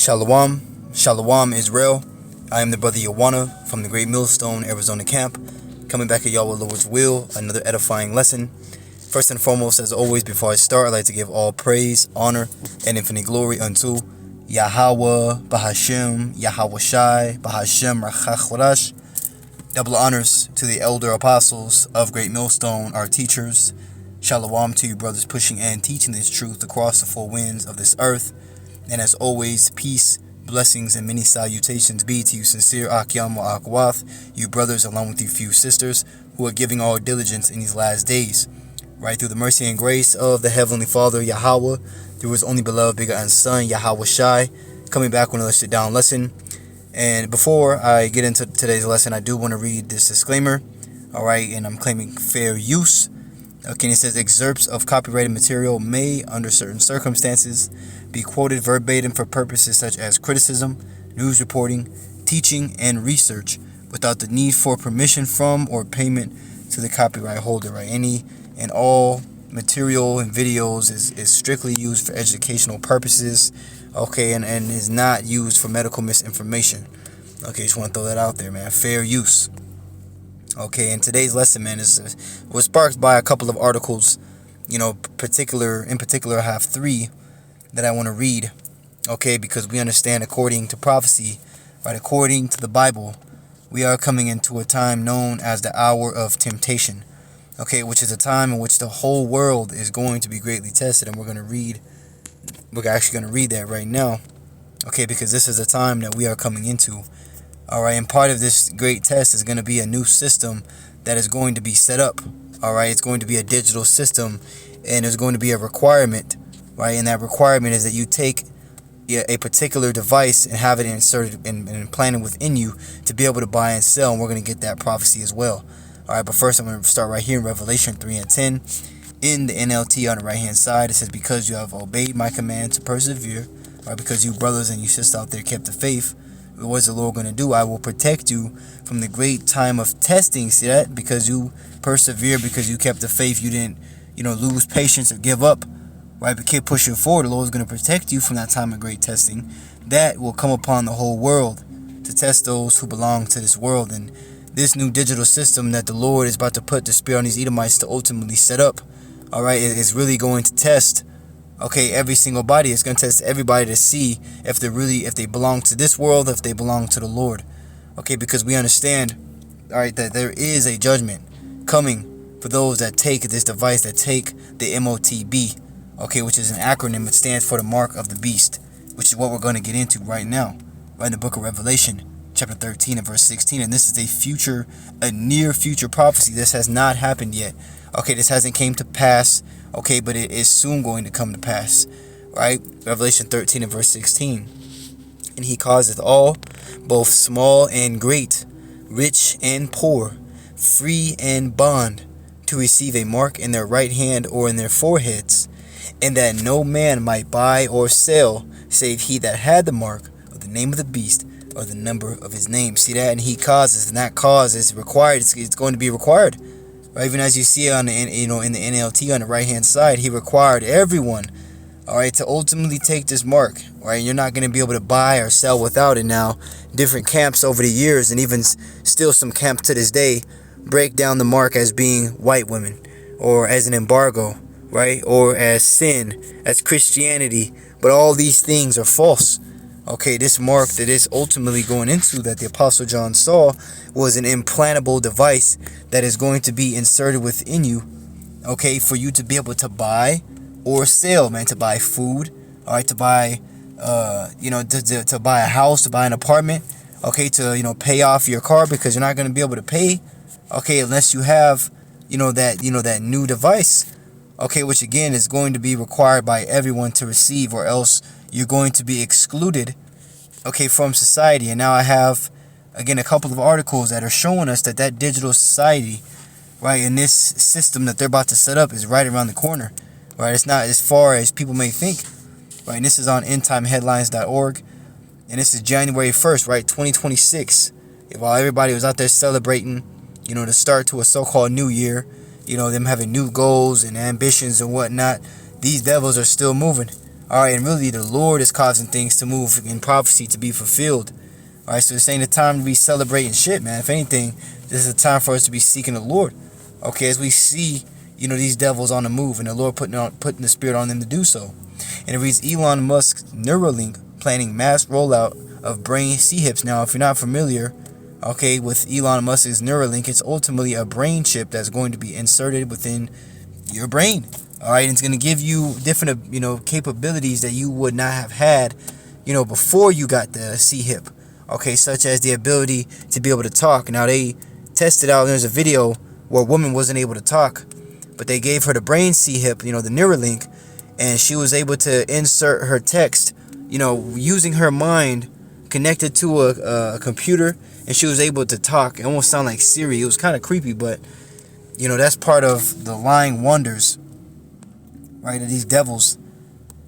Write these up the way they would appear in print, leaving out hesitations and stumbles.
Shalom, Shalom Israel. I am the brother Yawana from the Great Millstone, Arizona camp, coming back at y'all with Lord's will, another edifying lesson. First and foremost, as always, before I start, I'd like to give all praise, honor, and infinite glory unto Yahweh, Bahashem, Yahweh Shai, Bahashem, Rachach. Double honors to the elder apostles of Great Millstone, our teachers. Shalom to you brothers pushing and teaching this truth across the four winds of this earth. And as always, peace, blessings, and many salutations be to you sincere Akyam wa Akwath, you brothers along with you few sisters who are giving all diligence in these last days. Right through the mercy and grace of the Heavenly Father, Yahweh, through His only beloved begotten Son, Yahweh Shai, coming back with another sit-down lesson. And before I get into today's lesson, I do want to read this disclaimer. All right, and I'm claiming fair use. Okay, it says excerpts of copyrighted material may, under certain circumstances, be quoted verbatim for purposes such as criticism, news reporting, teaching, and research without the need for permission from or payment to the copyright holder. Right? Any and all material and videos is strictly used for educational purposes, okay, and is not used for medical misinformation. Okay, just want to throw that out there, man. Fair use. Okay, and today's lesson, man, was sparked by a couple of articles. In particular, I have three that I want to read. Okay, because we understand, according to prophecy, right, according to the Bible, we are coming into a time known as the hour of temptation. Okay, which is a time in which the whole world is going to be greatly tested, and we're actually going to read that right now. Okay, because this is a time that we are coming into. All right, and part of this great test is going to be a new system that is going to be set up. All right, it's going to be a digital system, and there's going to be a requirement, right? And that requirement is that you take a particular device and have it inserted and implanted within you to be able to buy and sell, and we're going to get that prophecy as well. All right, but first I'm going to start right here in Revelation 3 and 10. In the NLT on the right-hand side, it says, because you have obeyed my command to persevere, or because you brothers and you sisters out there kept the faith, what is the Lord going to do? I will protect you from the great time of testing. See that? Because you persevere, because you kept the faith, you didn't, lose patience or give up. Right? But keep pushing forward. The Lord is going to protect you from that time of great testing that will come upon the whole world to test those who belong to this world. And this new digital system that the Lord is about to put the spirit on these Edomites to ultimately set up, all right, is really going to test, okay, every single body. It's going to test everybody to see if they belong to this world, if they belong to the Lord. Okay, because we understand, all right, that there is a judgment coming for those that take this device, that take the MOTB, okay, which is an acronym. It stands for the mark of the beast, which is what we're going to get into right now, right in the book of Revelation, chapter 13 and verse 16. And this is a near future prophecy. This has not happened yet. Okay, this hasn't came to pass. Okay, but it is soon going to come to pass. Right? Revelation 13 and verse 16. And he causeth all, both small and great, rich and poor, free and bond, to receive a mark in their right hand or in their foreheads, and that no man might buy or sell, save he that had the mark of the name of the beast, or the number of his name. See that? And he causes, and that cause is required. It's going to be required. Right? Even as you see in the NLT on the right hand side, he required everyone, all right, to ultimately take this mark. Right? You're not going to be able to buy or sell without it now. Different camps over the years, and even still some camps to this day, break down the mark as being white women, or as an embargo, right, or as sin, as Christianity. But all these things are false. Okay, this mark that is ultimately going into, that the Apostle John saw, was an implantable device that is going to be inserted within you, okay, for you to be able to buy or sell, man, to buy food, all right, to buy, to buy a house, to buy an apartment, okay, to, pay off your car, because you're not going to be able to pay, okay, unless you have, that new device, okay, which again is going to be required by everyone to receive, or else you're going to be excluded, okay, from society. And now I have, again, a couple of articles that are showing us that digital society, right, in this system that they're about to set up is right around the corner, right? It's not as far as people may think, right? And this is on endtimeheadlines.org, and this is January 1st, right, 2026. While everybody was out there celebrating, the start to a so-called new year, them having new goals and ambitions and whatnot, these devils are still moving. Alright, and really the Lord is causing things to move in prophecy to be fulfilled. Alright, so this ain't a time to be celebrating shit, man. If anything, this is a time for us to be seeking the Lord. Okay, as we see, these devils on the move, and the Lord putting the Spirit on them to do so. And it reads, Elon Musk's Neuralink planning mass rollout of brain CHIPs. Now, if you're not familiar, okay, with Elon Musk's Neuralink, it's ultimately a brain chip that's going to be inserted within your brain. Alright, and it's going to give you different, capabilities that you would not have had, before you got the C-hip. Okay, such as the ability to be able to talk. Now, they tested out, there's a video where a woman wasn't able to talk, but they gave her the brain C-hip, the Neuralink, and she was able to insert her text, using her mind connected to a computer, and she was able to talk. It almost sounded like Siri. It was kind of creepy, but, that's part of the lying wonders, right, of these devils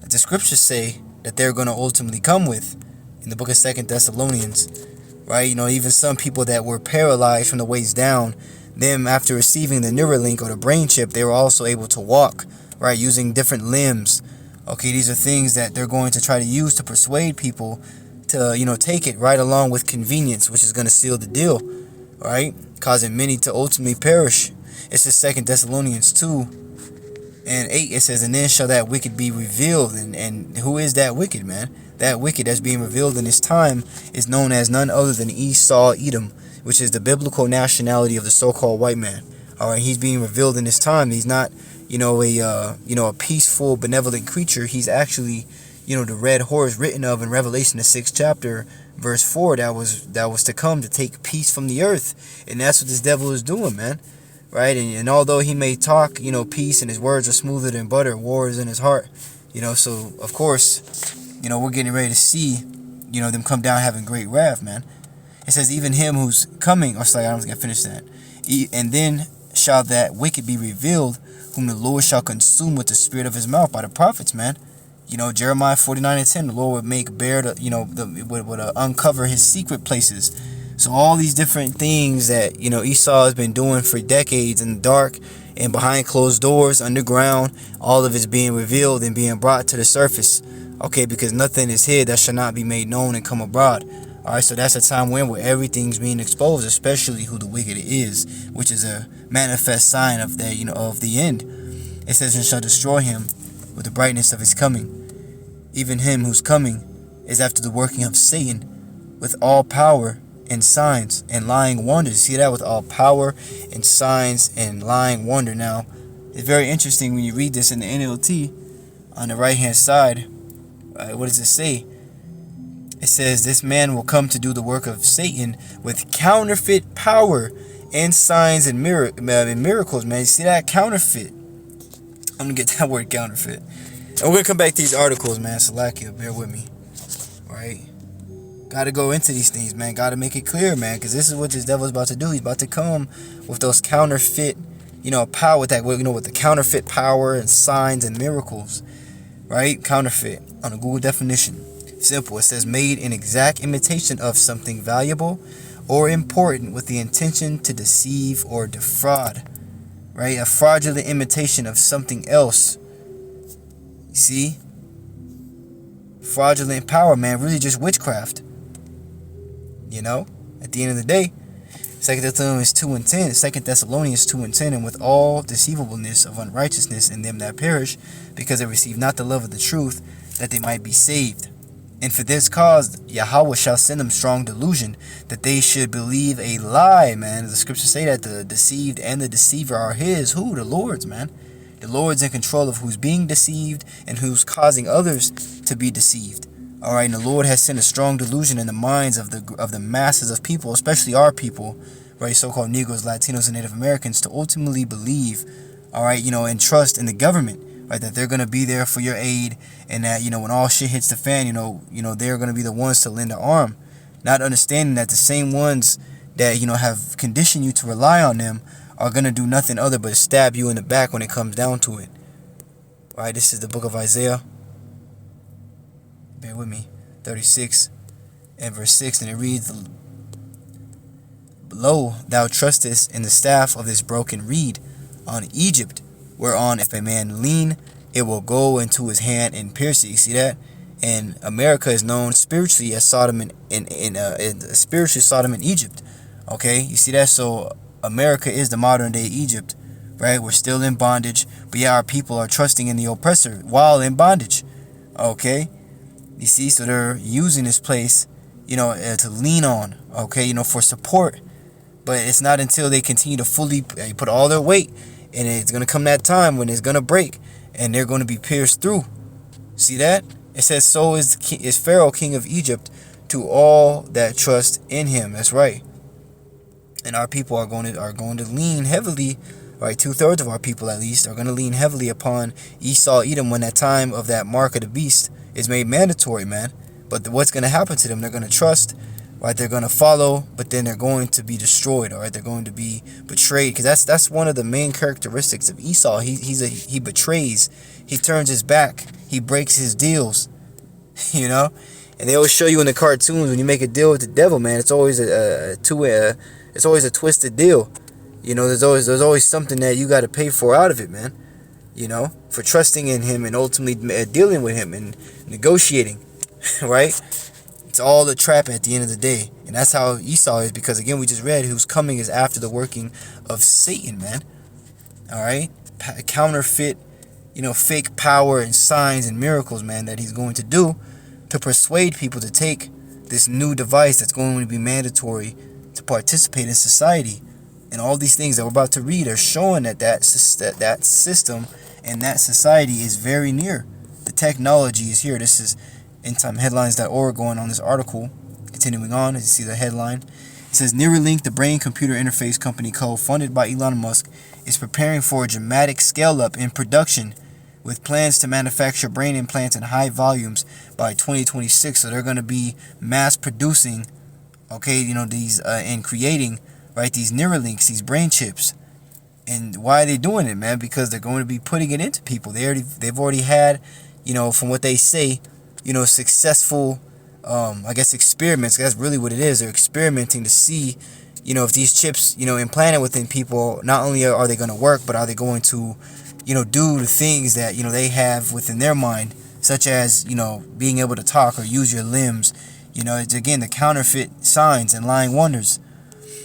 that the scriptures say that they're going to ultimately come with in the book of 2 Thessalonians, right? Even some people that were paralyzed from the waist down, them after receiving the Neuralink or the brain chip, they were also able to walk, right, using different limbs. Okay, these are things that they're going to try to use to persuade people to, take it right along with convenience, which is going to seal the deal, right, causing many to ultimately perish. It says 2 Thessalonians 2 and 8, it says, and then shall that wicked be revealed. And who is that wicked, man? That wicked that's being revealed in this time is known as none other than Esau Edom, which is the biblical nationality of the so-called white man. All right, he's being revealed in this time. He's not, a peaceful, benevolent creature. He's actually, the red horse written of in Revelation, the 6th chapter, verse 4, that was to come to take peace from the earth. And that's what this devil is doing, man. Right, and although he may talk, peace, and his words are smoother than butter, war is in his heart. So of course, we're getting ready to see, them come down having great wrath, man. It says, even him who's coming, I don't think I finished that. And then shall that wicked be revealed, whom the Lord shall consume with the spirit of his mouth by the prophets, man. Jeremiah 49:10, the Lord would make bare, would uncover his secret places. So all these different things that, Esau has been doing for decades in the dark and behind closed doors, underground, all of it's being revealed and being brought to the surface. Okay, because nothing is hid that shall not be made known and come abroad. Alright, so that's a time where everything's being exposed, especially who the wicked is, which is a manifest sign of that, of the end. It says, and shall destroy him with the brightness of his coming. Even him whose coming is after the working of Satan with all power and signs and lying wonders. See that? With all power and signs and lying wonder. Now, it's very interesting when you read this in the NLT on the right hand side. What does it say? It says, this man will come to do the work of Satan with counterfeit power and signs and miracles, man. You see that? Counterfeit. I'm going to get that word counterfeit. And we're going to come back to these articles, man. Salakia, bear with me. Right? Got to go into these things, man. Got to make it clear, man, because this is what this devil's about to do. He's about to come with those counterfeit, power, with that, with the counterfeit power and signs and miracles, right? Counterfeit on a Google definition. Simple. It says made in exact imitation of something valuable or important with the intention to deceive or defraud, right? A fraudulent imitation of something else. You see? Fraudulent power, man, really just witchcraft. At the end of the day, 2 Thessalonians 2:10, 2 Thessalonians 2:10, and with all deceivableness of unrighteousness in them that perish, because they receive not the love of the truth, that they might be saved. And for this cause, Yahweh shall send them strong delusion, that they should believe a lie, man. The scriptures say that the deceived and the deceiver are his. Who? The Lord's, man. The Lord's in control of who's being deceived and who's causing others to be deceived. All right, and the Lord has sent a strong delusion in the minds of the masses of people, especially our people, right, so-called Negroes, Latinos, and Native Americans, to ultimately believe, all right, and trust in the government, right, that they're going to be there for your aid, and that, when all shit hits the fan, they're going to be the ones to lend an arm, not understanding that the same ones that, have conditioned you to rely on them are going to do nothing other but stab you in the back when it comes down to it. All right, this is the book of Isaiah. Bear with me. 36 and verse 6, and it reads, lo, thou trustest in the staff of this broken reed on Egypt, whereon if a man lean, it will go into his hand and pierce it. You see that? And America is known spiritually as Sodom spiritually Sodom and Egypt. Okay, you see that? So America is the modern day Egypt, right? We're still in bondage, but yeah, our people are trusting in the oppressor while in bondage. Okay, you see, so they're using this place, to lean on. Okay, for support, but it's not until they continue to fully put all their weight, and it's gonna come that time when it's gonna break, and they're gonna be pierced through. See that? It says, "So is Pharaoh, king of Egypt, to all that trust in him." That's right. And our people are going to lean heavily, right? 2/3 of our people, at least, are going to lean heavily upon Esau, Edom, when that time of that mark of the beast is made mandatory, man. But what's going to happen to them? They're going to trust, right? They're going to follow, but then they're going to be destroyed, all right? They're going to be betrayed, because that's one of the main characteristics of Esau. He betrays. He turns his back. He breaks his deals, And they always show you in the cartoons, when you make a deal with the devil, man, it's always it's always a twisted deal. There's always something that you got to pay for out of it, man. For trusting in him and ultimately dealing with him and negotiating, right? It's all a trap at the end of the day. And that's how Esau is, because again, we just read who's coming is after the working of Satan, man. All right? Counterfeit, fake power and signs and miracles, man, that he's going to do to persuade people to take this new device that's going to be mandatory to participate in society. And all these things that we're about to read are showing that system and that society is very near. The technology is here. This is endtimeheadlines.org going on this article. Continuing on, as you see the headline, it says Neuralink, the brain-computer interface company co-funded by Elon Musk, is preparing for a dramatic scale-up in production, with plans to manufacture brain implants in high volumes by 2026. So they're going to be mass producing, these and creating, right, these Neuralinks, these brain chips. And why are they doing it, man? Because they're going to be putting it into people. They've already had, from what they say, successful, experiments. That's really what it is. They're experimenting to see, if these chips, implanted within people, not only are they going to work, but are they going to, do the things that, they have within their mind, such as, being able to talk or use your limbs. It's again the counterfeit signs and lying wonders.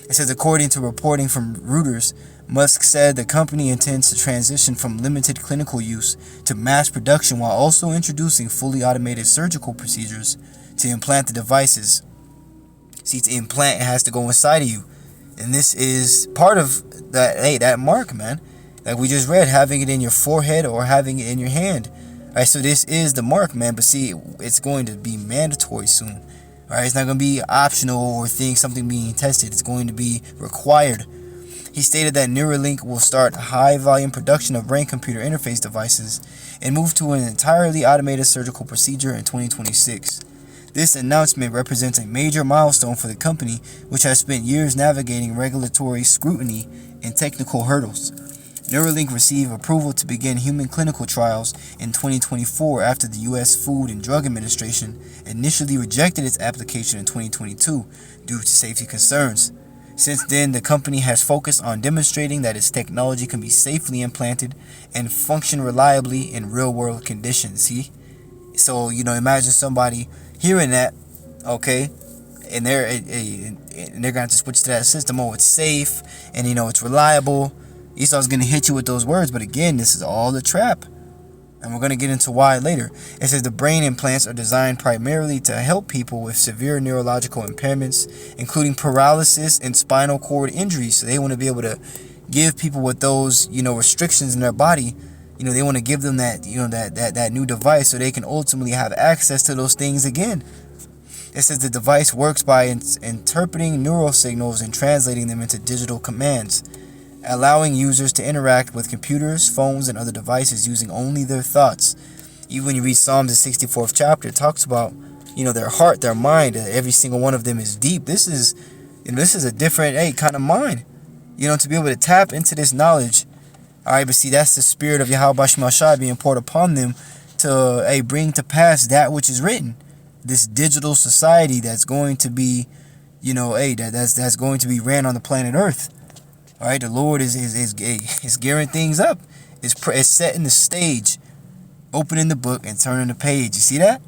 It says, according to reporting from Reuters, Musk said the company intends to transition from limited clinical use to mass production while also introducing fully automated surgical procedures to implant the devices. See, to implant, it has to go inside of you. And this is part of that mark, man. Like we just read, having it in your forehead or having it in your hand. All right, so this is the mark, man. But see, it's going to be mandatory soon. All right, it's not going to be optional or something being tested. It's going to be required. He stated that Neuralink will start high-volume production of brain-computer interface devices and move to an entirely automated surgical procedure in 2026. This announcement represents a major milestone for the company, which has spent years navigating regulatory scrutiny and technical hurdles. Neuralink received approval to begin human clinical trials in 2024 after the U.S. Food and Drug Administration initially rejected its application in 2022 due to safety concerns. Since then, the company has focused on demonstrating that its technology can be safely implanted and function reliably in real-world conditions. See? So, imagine somebody hearing that, okay, and they're going to have to switch to that system. Oh, it's safe, and, it's reliable. Esau's going to hit you with those words, but again, this is all a trap. And we're going to get into why later. It says the brain implants are designed primarily to help people with severe neurological impairments, including paralysis and spinal cord injuries. So they want to be able to give people with those, restrictions in their body, they want to give them that, that new device so they can ultimately have access to those things again. It says the device works by interpreting neural signals and translating them into digital commands, allowing users to interact with computers, phones, and other devices using only their thoughts. Even when you read Psalms, the 64th chapter, it talks about, their heart, their mind. Every single one of them is deep. This is a different, kind of mind. To be able to tap into this knowledge. All right, but see, that's the spirit of Yahweh Shai being poured upon them to, bring to pass that which is written. This digital society that's going to be, that's going to be ran on the planet Earth. All right, the Lord is gearing things up. It's setting the stage. opening the book and turning the page. You see that?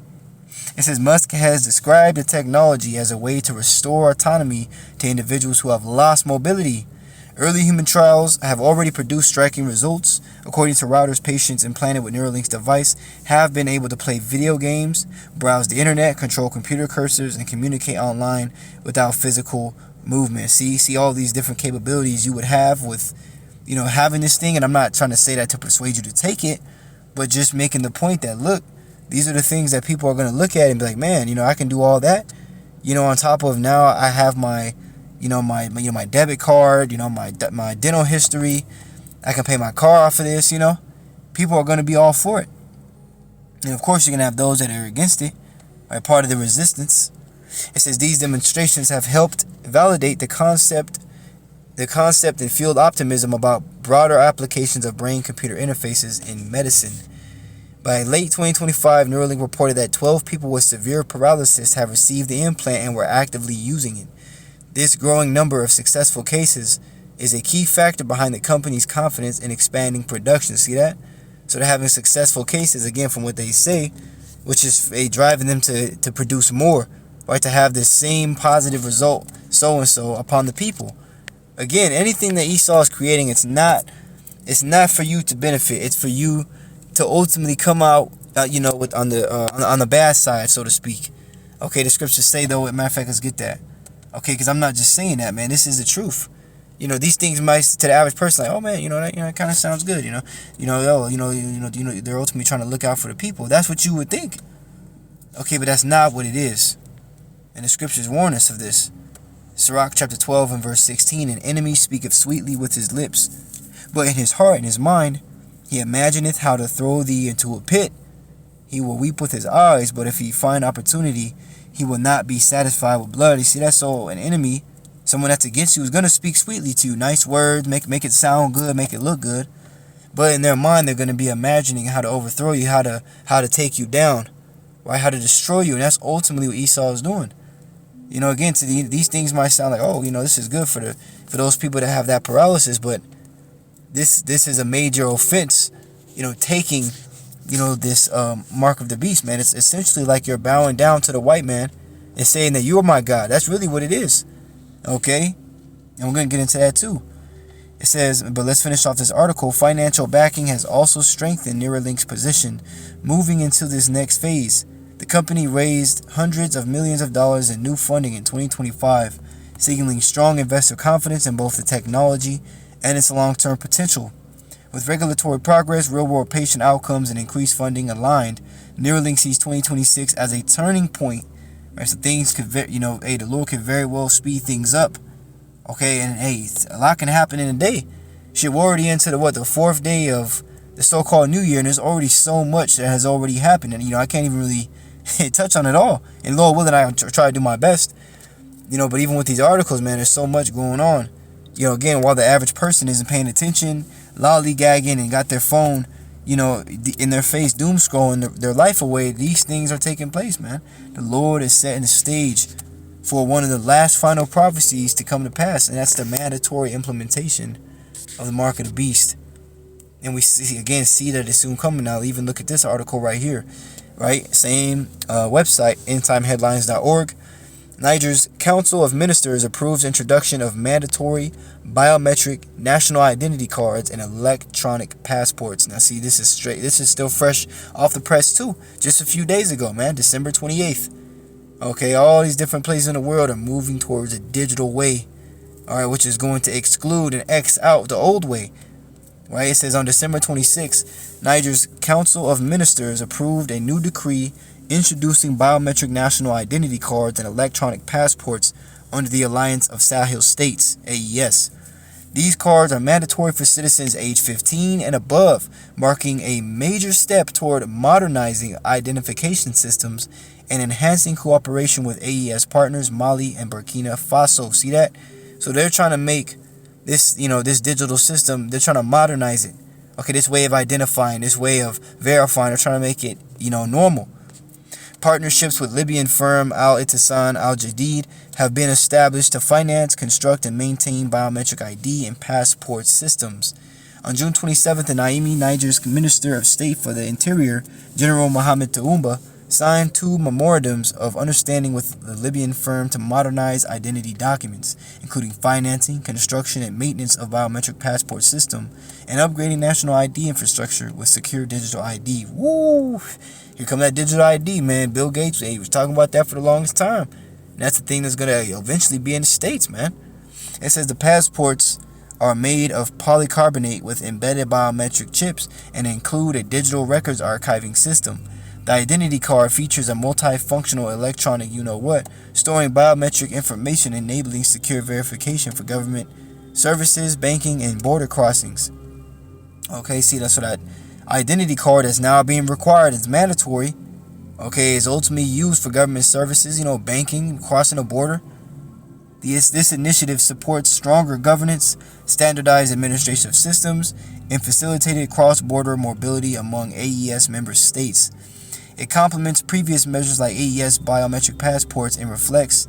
It says Musk has described the technology as a way to restore autonomy to individuals who have lost mobility. Early human trials have already produced striking results. According to Reuters, patients implanted with Neuralink's device have been able to play video games, browse the internet, control computer cursors, and communicate online without physical movement. See all these different capabilities you would have with, having this thing. And I'm not trying to say that to persuade you to take it, but just making the point that, look, these are the things that people are going to look at and be like, man, I can do all that. On top of now I have my my debit card, my dental history. I can pay my car off of this, People are going to be all for it. And of course, you're going to have those that are against it, right? Part of the resistance. It says these demonstrations have helped validate the concept and fueled optimism about broader applications of brain-computer interfaces in medicine. By late 2025, Neuralink reported that 12 people with severe paralysis have received the implant and were actively using it. This growing number of successful cases is a key factor behind the company's confidence in expanding production. See that? So they're having successful cases, again, from what they say, which is driving them to produce more, right? To have the same positive result, so-and-so, upon the people. Again, anything that Esau is creating, it's not for you to benefit. It's for you to ultimately come out, with on the bad side, so to speak. Okay, the scriptures say, though, matter of fact, let's get that. Okay, because I'm not just saying that, man. This is the truth. These things might, to the average person, like, oh man, that kind of sounds good. They're ultimately trying to look out for the people. That's what you would think. Okay, but that's not what it is. And the scriptures warn us of this. Sirach chapter 12 and verse 16, an enemy speaketh sweetly with his lips, but in his heart and his mind he imagineth how to throw thee into a pit. He will weep with his eyes, but if he find opportunity, he will not be satisfied with blood. You see that? So an enemy, someone that's against you, is going to speak sweetly to you. Nice words, make it sound good, make it look good. But in their mind, they're going to be imagining how to overthrow you, how to take you down, right? How to destroy you. And that's ultimately what Esau is doing. Again, these things might sound like, oh, this is good for those people that have that paralysis, but this is a major offense, taking this mark of the beast, man. It's essentially like you're bowing down to the white man and saying that you are my God. That's really what it is. Okay? And we're going to get into that too. It says, but let's finish off this article. Financial backing has also strengthened Neuralink's position, moving into this next phase. The company raised hundreds of millions of dollars in new funding in 2025, signaling strong investor confidence in both the technology and its long-term potential. With regulatory progress, real-world patient outcomes, and increased funding aligned, Neuralink sees 2026 as a turning point. Right? So things could, the Lord could very well speed things up. Okay, and a lot can happen in a day. Shit, we're already into the fourth day of the so-called New Year, and there's already so much that has already happened, and I can't even really touch on it all. And Lord willing, I try to do my best. But even with these articles, man, there's so much going on. Again, while the average person isn't paying attention, lollygagging and got their phone, in their face, doom scrolling their life away, these things are taking place, man. The Lord is setting the stage for one of the last final prophecies to come to pass, and that's the mandatory implementation of the mark of the beast. And we see that it's soon coming now. Even look at this article right here, right? Same website, endtimeheadlines.org. Niger's Council of Ministers approves introduction of mandatory biometric national identity cards and electronic passports. Now, see, this is still fresh off the press too. Just a few days ago, man, December 28th. Okay, all these different places in the world are moving towards a digital way, all right, which is going to exclude and X out the old way. Right? It says on December 26th, Niger's Council of Ministers approved a new decree introducing biometric national identity cards and electronic passports under the Alliance of Sahel States, AES. These cards are mandatory for citizens age 15 and above, marking a major step toward modernizing identification systems and enhancing cooperation with AES partners Mali and Burkina Faso. See that? So they're trying to make this, this digital system, they're trying to modernize it. Okay, this way of identifying, this way of verifying, they're trying to make it, normal. Partnerships with Libyan firm Al Ittihad Al Jadid have been established to finance, construct, and maintain biometric ID and passport systems. On June 27th, the Niamey, Niger's Minister of State for the Interior, General Mohamed Toumba, signed 2 memorandums of understanding with the Libyan firm to modernize identity documents, including financing, construction, and maintenance of biometric passport system, and upgrading national ID infrastructure with secure digital ID. Woo! Here come that digital ID, man. Bill Gates, he was talking about that for the longest time. And that's the thing that's going to eventually be in the States, man. It says the passports are made of polycarbonate with embedded biometric chips and include a digital records archiving system. The identity card features a multifunctional electronic you-know-what, storing biometric information enabling secure verification for government services, banking, and border crossings. Okay, see, that's what that identity card is now being required. It's mandatory. Okay, it's ultimately used for government services, banking, crossing the border. This initiative supports stronger governance, standardized administrative systems, and facilitated cross-border mobility among AES member states. It complements previous measures like AES biometric passports and reflects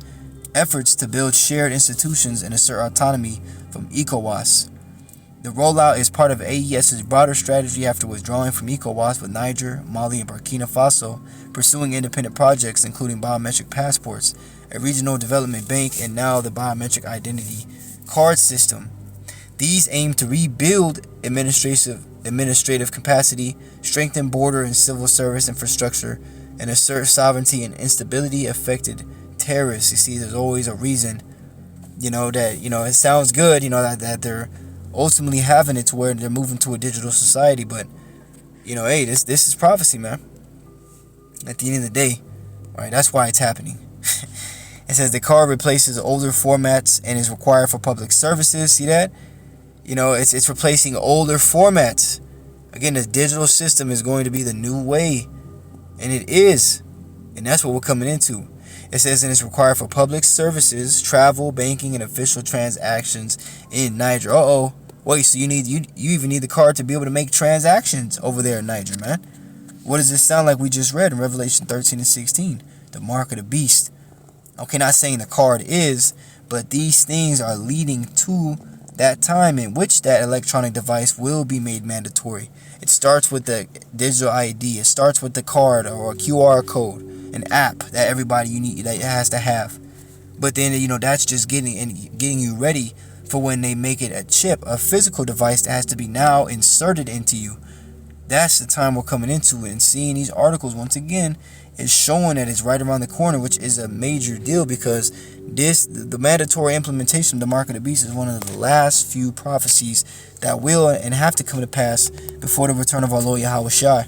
efforts to build shared institutions and assert autonomy from ECOWAS. The rollout is part of AES's broader strategy after withdrawing from ECOWAS, with Niger, Mali, and Burkina Faso pursuing independent projects including biometric passports, a regional development bank, and now the biometric identity card system. These aim to rebuild administrative capacity, strengthen border and civil service infrastructure, and assert sovereignty and instability affected terrorists. You see, there's always a reason, that, it sounds good, that they're ultimately having it to where they're moving to a digital society. But, hey, this is prophecy, man. At the end of the day, right, that's why it's happening. It says the card replaces older formats and is required for public services. See that? It's replacing older formats. Again, the digital system is going to be the new way. And it is. And that's what we're coming into. It says it is required for public services, travel, banking, and official transactions in Niger. Wait, so you even need the card to be able to make transactions over there in Niger, man. What does this sound like we just read in Revelation 13 and 16? The mark of the beast. Okay, not saying the card is, but these things are leading to that time in which that electronic device will be made mandatory. It starts with the digital ID. It starts with the card or a QR code, an app that everybody that has to have. But then, that's just getting you ready for when they make it a chip, a physical device that has to be now inserted into you. That's the time we're coming into it. And seeing these articles once again is showing that it's right around the corner, which is a major deal, because the mandatory implementation of the mark of the beast is one of the last few prophecies that will and have to come to pass before the return of our Lord Yahweh Shai.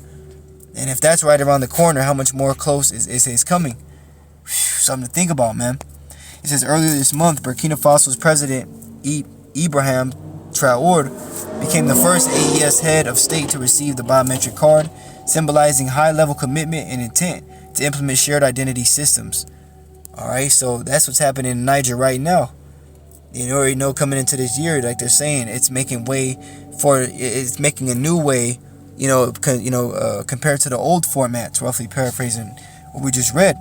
And if that's right around the corner, how much more close is coming? Something to think about, man. It says earlier this month, Burkina Faso's president Ibrahim Traoré became the first AES head of state to receive the biometric card, symbolizing high-level commitment and intent to implement shared identity systems. Alright, so that's what's happening in Niger right now. You already know coming into this year, like they're saying, it's making a new way, compared to the old formats, roughly paraphrasing what we just read.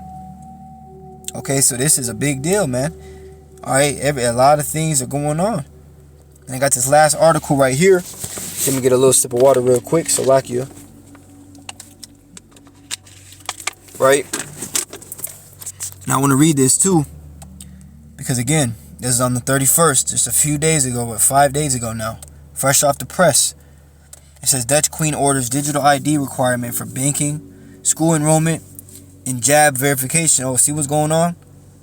Okay, so this is a big deal, man. Alright, a lot of things are going on. And I got this last article right here. Let me get a little sip of water real quick, so like you. Right? And I want to read this too, because again, this is on the 31st, just a few days ago, but 5 days ago now, fresh off the press. It says Dutch Queen orders digital ID requirement for banking, school enrollment, and jab verification. Oh, see what's going on?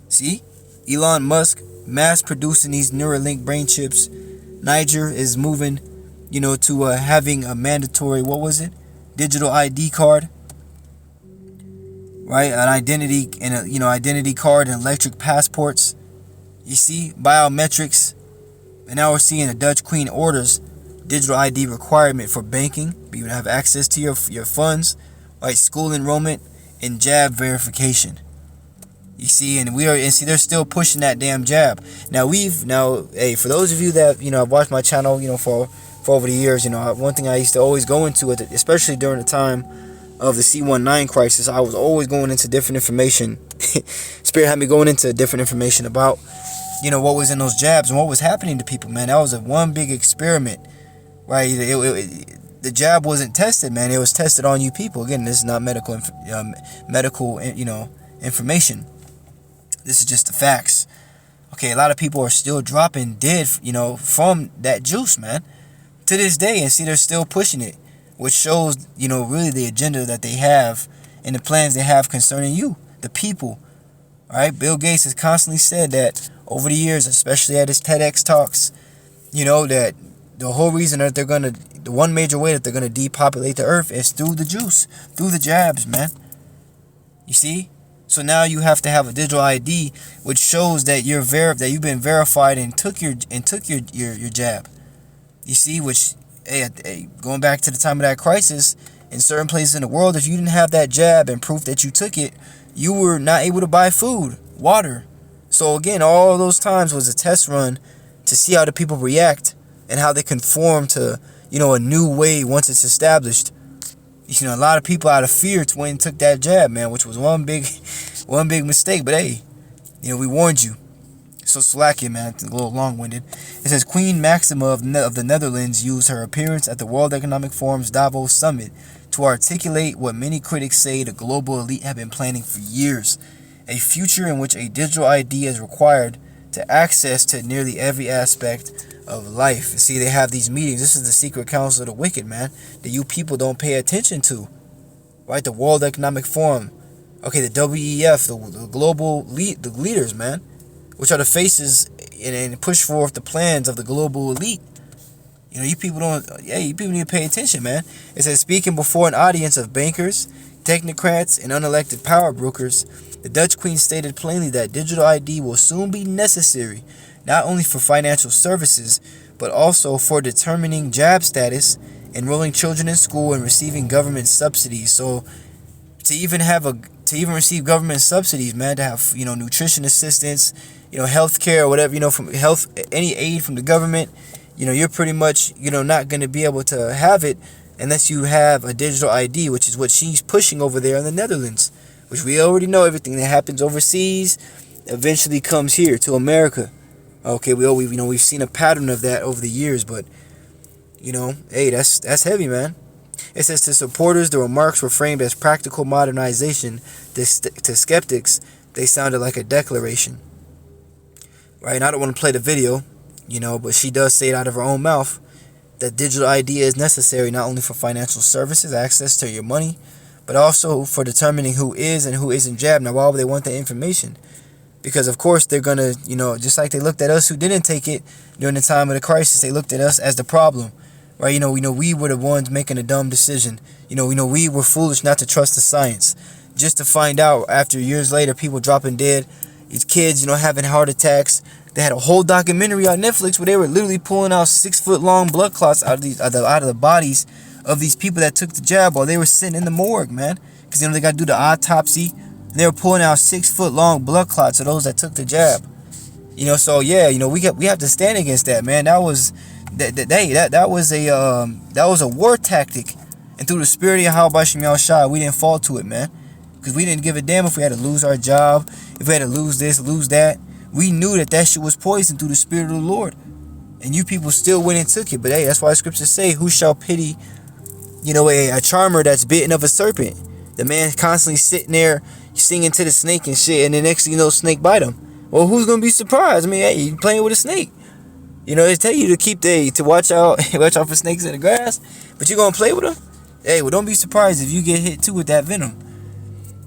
See? Elon Musk mass producing these Neuralink brain chips. Niger is moving, to having a mandatory, digital ID card. Right, an identity and identity card and electric passports. You see, biometrics, and now we're seeing the Dutch Queen orders digital ID requirement for banking, be able to have access to your funds, right? School enrollment and jab verification. You see, they're still pushing that damn jab. Hey, for those of you that have watched my channel, for over the years, one thing I used to always go into, especially during the time of the C19 crisis, I was always going into different information. Spirit had me going into different information about, what was in those jabs and what was happening to people, man. That was one big experiment right? The jab wasn't tested, man. It was tested on you people. Again, this is not medical, information. This is just the facts. Okay, a lot of people are still dropping dead, from that juice, man, to this day, and see they're still pushing it, which shows, really the agenda that they have and the plans they have concerning you, the people. All right, Bill Gates has constantly said that over the years, especially at his TEDx talks, that the whole reason that the one major way that they're gonna depopulate the earth is through the juice, through the jabs, man. You see? So now you have to have a digital ID, which shows that that you've been verified and took your jab. You see, which going back to the time of that crisis, in certain places in the world, if you didn't have that jab and proof that you took it, you were not able to buy food, water. So again, all those times was a test run to see how the people react and how they conform to, a new way once it's established. A lot of people out of fear went and took that jab, man, which was one big mistake. But hey, we warned you. So slack it, man. It's a little long-winded. It says Queen Maxima of the Netherlands used her appearance at the World Economic Forum's Davos Summit to articulate what many critics say the global elite have been planning for years: a future in which a digital ID is required to access to nearly every aspect of life. See, they have these meetings. This is the secret council of the wicked, man, that you people don't pay attention to. Right? The World Economic Forum. Okay, the WEF, the global the leaders, man, which are the faces and push forth the plans of the global elite. You people you people need to pay attention, man. It says, speaking before an audience of bankers, technocrats, and unelected power brokers, the Dutch Queen stated plainly that digital ID will soon be necessary, not only for financial services, but also for determining job status, enrolling children in school, and receiving government subsidies. So to even receive government subsidies, man, to have, nutrition assistance, health care or whatever, from any aid from the government, you're pretty much, not going to be able to have it unless you have a digital ID, which is what she's pushing over there in the Netherlands, which we already know everything that happens overseas eventually comes here to America. Okay, we've seen a pattern of that over the years, but hey, that's heavy, man. It says, to supporters, the remarks were framed as practical modernization. To skeptics, they sounded like a declaration. Right? And I don't want to play the video, but she does say it out of her own mouth that digital ID is necessary not only for financial services, access to your money, but also for determining who is and who isn't jabbed. Now, why would they want that information? Because, of course, they're going to, just like they looked at us who didn't take it during the time of the crisis, they looked at us as the problem. Right? We were the ones making a dumb decision. We were foolish not to trust the science. Just to find out after years later, people dropping dead, these kids, having heart attacks. They had a whole documentary on Netflix where they were literally pulling out 6-foot-long blood clots out of the bodies of these people that took the jab while they were sitting in the morgue, man. Because they got to do the autopsy. And they were pulling out 6-foot-long blood clots of those that took the jab. So yeah, we have to stand against that, man. That was a war tactic, and through the spirit of Yahweh Bashim Yahushua, we didn't fall to it, man. Because we didn't give a damn if we had to lose our job, if we had to lose this, lose that. We knew that shit was poison through the spirit of the Lord, and you people still went and took it. But hey, that's why the scriptures say, "Who shall pity, a charmer that's bitten of a serpent?" The man constantly sitting there singing to the snake and shit, and the next thing you know, snake bite him. Well, who's gonna be surprised? I mean, hey, you playing with a snake. They tell you to watch out for snakes in the grass, but you gonna play with them? Hey, well, don't be surprised if you get hit too with that venom.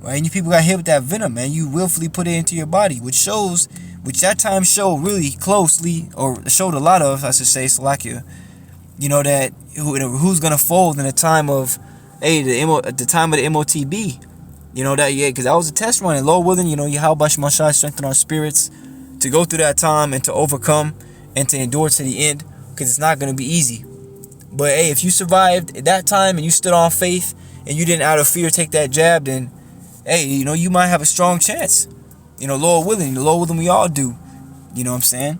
Right? And you people got hit with that venom, man. You willfully put it into your body, which that time showed really closely, or showed a lot of, I should say, Salakia, that who's gonna fold in the time of, the time of the MOTB. Because that was a test run, and Lord willing, Yahweh Bashim Yahushua strengthen our spirits to go through that time and to overcome and to endure to the end, because it's not going to be easy. But hey, if you survived at that time and you stood on faith and you didn't out of fear take that jab, then hey, you might have a strong chance. Lord willing we all do. You know what I'm saying?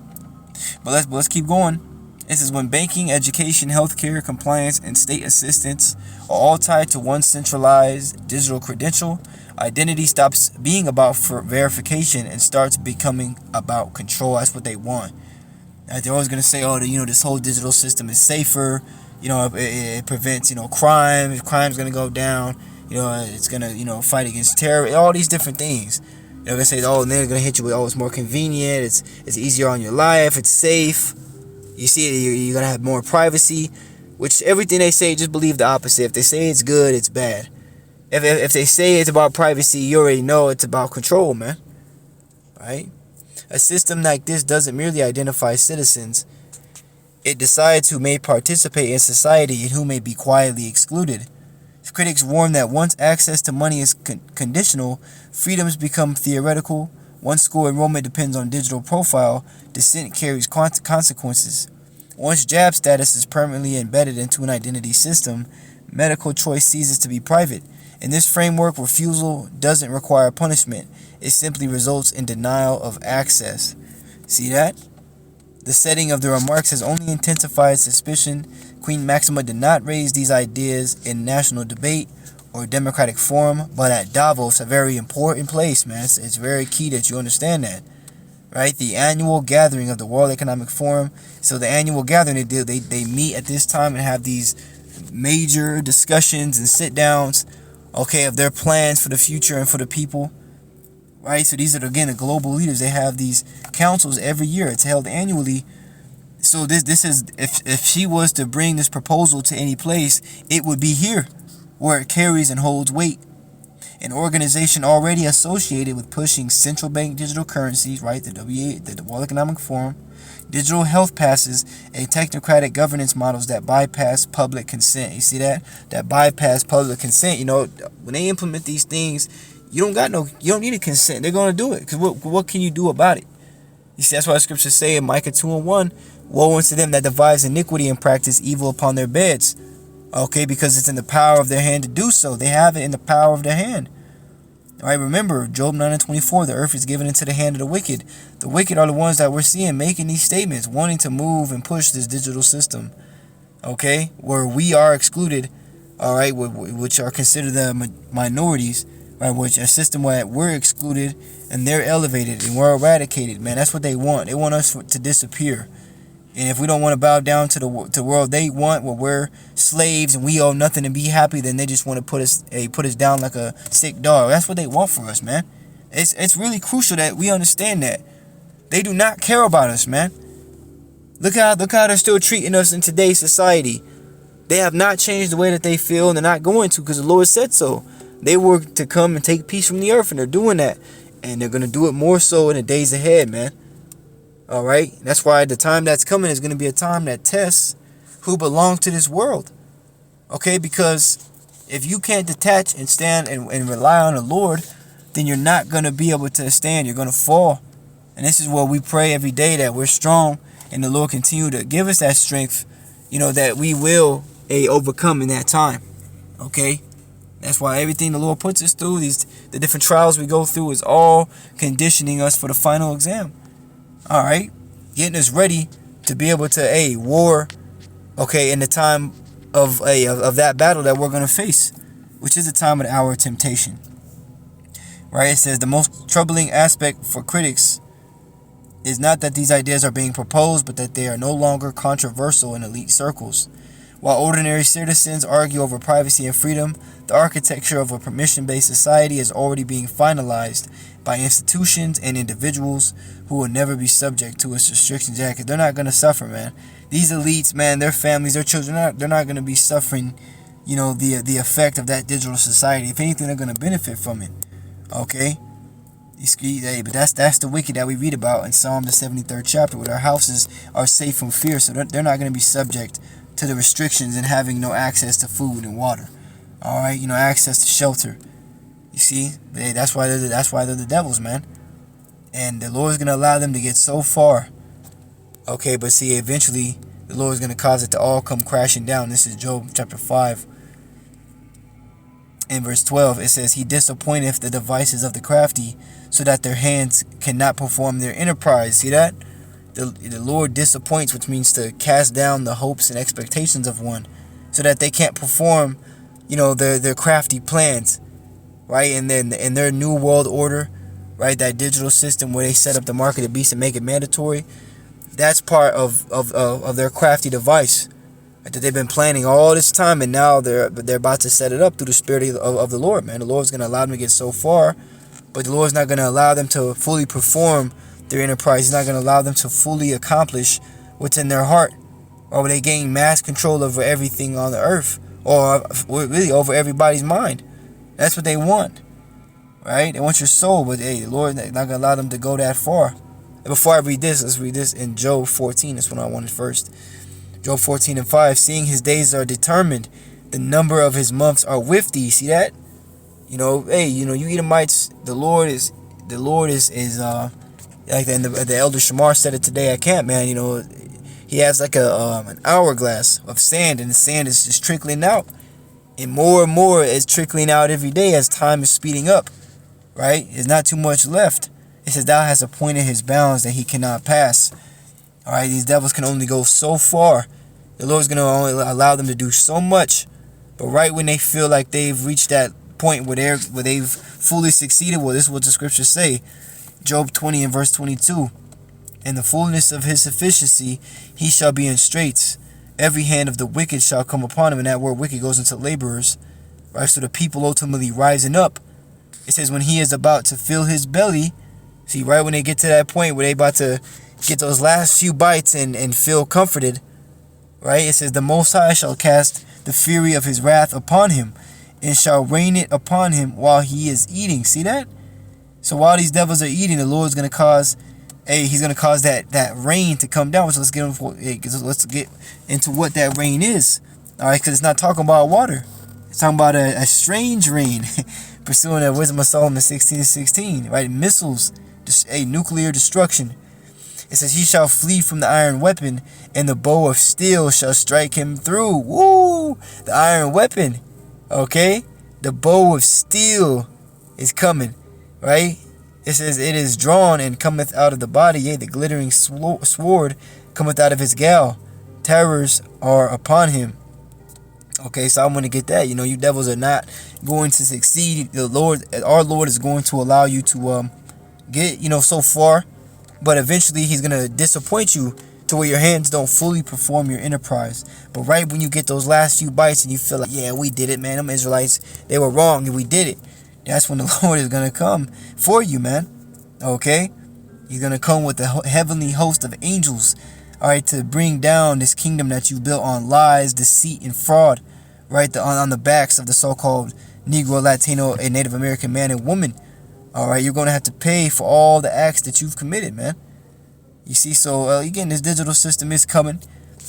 But let's keep going. This is when banking, education, healthcare, compliance, and state assistance are all tied to one centralized digital credential. Identity stops being about verification and starts becoming about control. That's what they want. They're always going to say, this whole digital system is safer. It prevents, crime. If crime's gonna go down, it's gonna, fight against terror. All these different things. They say, oh, and they're gonna hit you with, oh, it's more convenient. It's easier on your life. It's safe. You see, you're gonna have more privacy. Which everything they say, just believe the opposite. If they say it's good, it's bad. If they say it's about privacy, you already know it's about control, man. Right? A system like this doesn't merely identify citizens. It decides who may participate in society and who may be quietly excluded. Critics warn that once access to money is conditional, freedoms become theoretical. Once school enrollment depends on digital profile, dissent carries consequences. Once job status is permanently embedded into an identity system, medical choice ceases to be private. In this framework, refusal doesn't require punishment. It simply results in denial of access. See that? The setting of the remarks has only intensified suspicion. Queen Maxima did not raise these ideas in national debate or democratic forum, but at Davos, a very important place, man. It's very key that you understand that, right? The annual gathering of the World Economic Forum. So the annual gathering, they meet at this time and have these major discussions and sit downs, of their plans for the future and for the people. Right, so these are, again, the global leaders. They have these councils every year. It's held annually. So this is, if she was to bring this proposal to any place, it would be here, where it carries and holds weight. An organization already associated with pushing central bank digital currencies, right? The World Economic Forum, digital health passes, and technocratic governance models that bypass public consent. You see that? That bypass public consent. When they implement these things, you don't need a consent. They're going to do it. Because what can you do about it? You see, that's why the scriptures say in Micah 2:1, woe unto them that devise iniquity and practice evil upon their beds. Because it's in the power of their hand to do so. They have it in the power of their hand. All right, remember, Job 9:24, the earth is given into the hand of the wicked. The wicked are the ones that we're seeing making these statements, wanting to move and push this digital system. Where we are excluded, all right, which are considered the minorities. Right, which a system where we're excluded and they're elevated and we're eradicated, man. That's what they want. They want us to disappear. And if we don't want to bow down to the world they want, where we're slaves and we owe nothing and be happy, then they just want to put us down like a sick dog. That's what they want for us, man. It's really crucial that we understand that. They do not care about us, man. Look how they're still treating us in today's society. They have not changed the way that they feel, and they're not going to, because the Lord said so. They were to come and take peace from the earth, and they're doing that. And they're going to do it more so in the days ahead, man. All right? That's why the time that's coming is going to be a time that tests who belong to this world. Because if you can't detach and stand and rely on the Lord, then you're not going to be able to stand. You're going to fall. And this is what we pray every day, that we're strong and the Lord continue to give us that strength, that we will overcome in that time. That's why everything the Lord puts us through, the different trials we go through, is all conditioning us for the final exam. All right, getting us ready to be able to war, in the time of that battle that we're gonna face, which is the time of the hour of temptation. Right? It says the most troubling aspect for critics is not that these ideas are being proposed, but that they are no longer controversial in elite circles. While ordinary citizens argue over privacy and freedom, the architecture of a permission-based society is already being finalized by institutions and individuals who will never be subject to its restrictions. Yeah, 'cause they're not going to suffer, man. These elites, man, their families, their children, they're not going to be suffering, the effect of that digital society. If anything, they're going to benefit from it. But that's the wicked that we read about in Psalm the 73rd chapter, where their houses are safe from fear, so they're not going to be subject to the restrictions and having no access to food and water. All right, access to shelter. You see, that's why they're the devils, man. And the Lord's gonna allow them to get so far. But see, eventually the Lord's gonna cause it to all come crashing down. This is Job chapter 5, in verse 12. It says, "He disappointeth the devices of the crafty, so that their hands cannot perform their enterprise." See that? The Lord disappoints, which means to cast down the hopes and expectations of one, so that they can't perform, their crafty plans, right? And then in their new world order, right, that digital system where they set up the mark of the beast and make it mandatory, that's part of their crafty device, that they've been planning all this time, and now they're about to set it up through the Spirit of the Lord, man. The Lord's going to allow them to get so far, but the Lord's not going to allow them to fully perform their enterprise. He's not going to allow them to fully accomplish what's in their heart, or they gain mass control over everything on the earth, or really over everybody's mind. That's what they want, right? They want your soul, but hey, the Lord is not going to allow them to go that far. And before I read this, let's read this in Job 14. That's what I wanted first. Job 14:5. Seeing his days are determined, the number of his months are with thee. See that? Hey, you Edomites, the Lord is like the elder Shamar said it today at camp, man. He has like an hourglass of sand, and the sand is just trickling out, and more is trickling out every day as time is speeding up. Right? There's not too much left. It says, thou hast appointed his bounds that he cannot pass. All right, these devils can only go so far. The Lord's going to only allow them to do so much. But right when they feel like they've reached that point where they've fully succeeded, well, this is what the scriptures say. Job 20 and verse 22. In the fullness of his sufficiency, he shall be in straits. Every hand of the wicked shall come upon him. And that word wicked goes into laborers. Right, so the people ultimately rising up. It says when he is about to fill his belly, see, right when they get to that point where they about to get those last few bites and feel comforted, right? It says the Most High shall cast the fury of his wrath upon him, and shall rain it upon him while he is eating. See that? So while these devils are eating, the Lord's going to cause, he's going to cause that rain to come down. So let's get into what that rain is. All right, because it's not talking about water. It's talking about a strange rain, pursuing the wisdom of Solomon 16:16, right? Missiles, nuclear destruction. It says, he shall flee from the iron weapon, and the bow of steel shall strike him through. Woo! The iron weapon. Okay? The bow of steel is coming. Right? It says, it is drawn and cometh out of the body. Yea, the glittering sword cometh out of his gall. Terrors are upon him. Okay, so I'm going to get that. You devils are not going to succeed. The Lord, our Lord, is going to allow you to get, so far. But eventually he's going to disappoint you to where your hands don't fully perform your enterprise. But right when you get those last few bites and you feel like, yeah, we did it, man. Them Israelites, they were wrong and we did it. That's when the Lord is going to come for you, man. Okay? He's going to come with the heavenly host of angels. All right, to bring down this kingdom that you built on lies, deceit, and fraud. Right? On the backs of the so-called Negro, Latino, and Native American man and woman. All right, you're going to have to pay for all the acts that you've committed, man. You see, so again, this digital system is coming.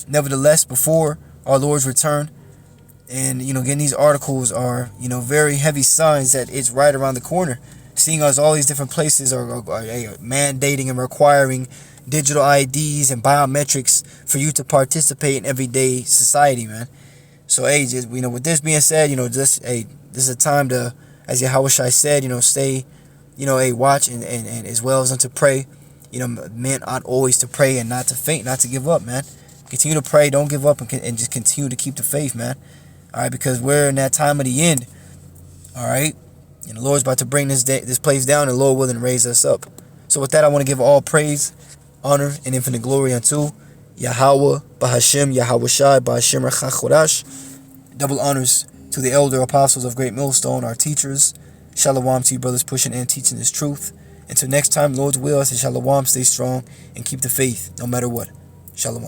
Nevertheless, before our Lord's return, and again, these articles are very heavy signs that it's right around the corner. Seeing as all these different places are mandating and requiring digital IDs and biometrics for you to participate in everyday society, man. So, just with this being said, this is a time to, as Yahushua said, stay. Watch and as well as to pray. Men ought always to pray and not to faint, not to give up, man. Continue to pray, don't give up, and just continue to keep the faith, man. All right, because we're in that time of the end. All right, and the Lord's about to bring this place down, and the Lord willing raise us up. So with that, I want to give all praise, honor, and infinite glory unto Yahweh, Bahashem, Yahushai, Bahashem Rechachodash. Double honors to the elder apostles of Great Millstone, our teachers. Shalom to you brothers pushing and teaching this truth. Until next time, Lord's will, I say shalom, stay strong, and keep the faith no matter what. Shalom.